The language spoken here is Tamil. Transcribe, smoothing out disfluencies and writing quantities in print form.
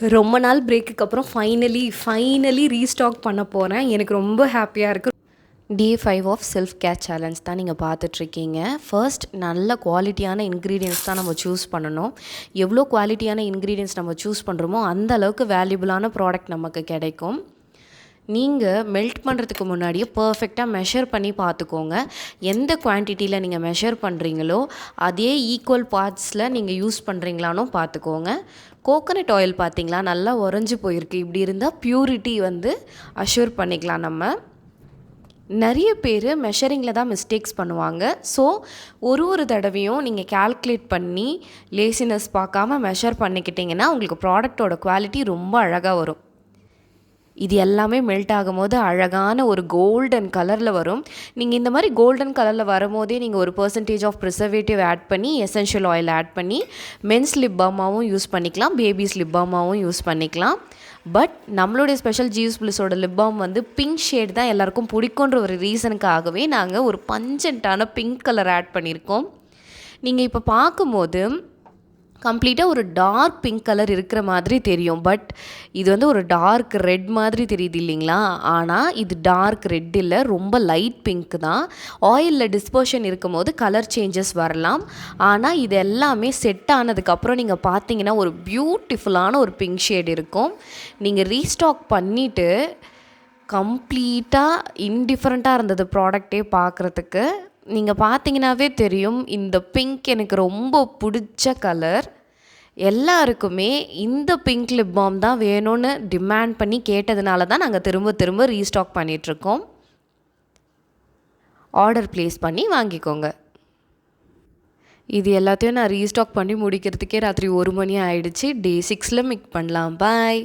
ரொம்ப நாள் பிரேக்குக்கு அப்புறம் ஃபைனலி ரீஸ்டாக் பண்ண போகிறேன். எனக்கு ரொம்ப ஹாப்பியாக இருக்குது. டே 5 ஆஃப் செல்ஃப் கேர் சேலஞ்ச் தான் நீங்கள் பார்த்துட்ருக்கீங்க. ஃபர்ஸ்ட் நல்ல குவாலிட்டியான இன்க்ரீடியன்ஸ் தான் நம்ம சூஸ் பண்ணணும். எவ்வளோ குவாலிட்டியான இன்க்ரீடியன்ஸ் நம்ம சூஸ் பண்ணுறோமோ அந்த அளவுக்கு வேல்யூபிளான ப்ராடக்ட் நமக்கு கிடைக்கும். நீங்கள் மெல்ட் பண்ணுறதுக்கு முன்னாடியே பர்ஃபெக்டாக மெஷர் பண்ணி பார்த்துக்கோங்க. எந்த குவான்டிட்டியில் நீங்கள் மெஷர் பண்ணுறீங்களோ அதே ஈக்குவல் பார்ட்ஸில் நீங்கள் யூஸ் பண்ணுறீங்களானோ பார்த்துக்கோங்க. கோகோனட் ஆயில் பார்த்திங்களா நல்லா உறைஞ்சி போயிருக்கு. இப்படி இருந்தால் ப்யூரிட்டி அஷ்யூர் பண்ணிக்கலாம். நம்ம நிறைய பேர் மெஷரிங்கில் தான் மிஸ்டேக்ஸ் பண்ணுவாங்க. ஸோ ஒரு தடவையும் நீங்கள் கால்குலேட் பண்ணி லேசினஸ் பார்க்காம மெஷர் பண்ணிக்கிட்டிங்கன்னா உங்களுக்கு ப்ராடக்டோட குவாலிட்டி ரொம்ப அழகாக வரும். இது எல்லாமே மெல்ட் ஆகும்போது அழகான ஒரு கோல்டன் கலரில் வரும். நீங்கள் இந்த மாதிரி கோல்டன் கலரில் வரும்போதே நீங்கள் ஒரு % ஆஃப் ப்ரிசர்வேட்டிவ் ஆட் பண்ணி எசென்ஷியல் ஆயில் ஆட் பண்ணி மென்ஸ் லிப் பாமாகவும் யூஸ் பண்ணிக்கலாம், பேபிஸ் லிப் பாமாகவும் யூஸ் பண்ணிக்கலாம். பட் நம்மளுடைய ஸ்பெஷல் ஜீவ்ஸ் பிளிஸோட லிப் பாம் பிங்க் ஷேட் தான் எல்லாருக்கும் பிடிக்குன்ற ஒரு ரீசனுக்காகவே நாங்கள் ஒரு பஞ்சன்ட்டான பிங்க் கலர் ஆட் பண்ணியிருக்கோம். நீங்கள் இப்போ பார்க்கும்போது கம்ப்ளீட்டாக ஒரு டார்க் பிங்க் கலர் இருக்கிற மாதிரி தெரியும். பட் இது ஒரு டார்க் ரெட் மாதிரி தெரியுது இல்லைங்களா? ஆனால் இது டார்க் ரெட் இல்லை, ரொம்ப லைட் பிங்க் தான். ஆயிலில் டிஸ்பர்ஷன் இருக்கும் போது கலர் சேஞ்சஸ் வரலாம். ஆனால் இது எல்லாமே செட் ஆனதுக்கப்புறம் நீங்கள் பார்த்தீங்கன்னா ஒரு பியூட்டிஃபுல்லான ஒரு பிங்க் ஷேட் இருக்கும். நீங்கள் ரீஸ்டாக் பண்ணிவிட்டு கம்ப்ளீட்டாக இன்டிஃபரெண்ட்டாக இருந்தது ப்ராடக்டே பார்க்குறதுக்கு. நீங்கள் பார்த்தீங்கன்னாவே தெரியும் இந்த பிங்க் எனக்கு ரொம்ப பிடிச்ச கலர். எல்லாருக்குமே இந்த பிங்க் லிப் பாம் தான் வேணும்னு டிமாண்ட் பண்ணி கேட்டதுனால தான் நாங்கள் திரும்ப ரீஸ்டாக் பண்ணிகிட்ருக்கோம். ஆர்டர் ப்ளேஸ் பண்ணி வாங்கிக்கோங்க. இது எல்லாத்தையும் நான் ரீஸ்டாக் பண்ணி முடிக்கிறதுக்கே ராத்திரி 1 மணி ஆகிடுச்சு. டே 6ல் மீட் பண்ணலாம். பாய்.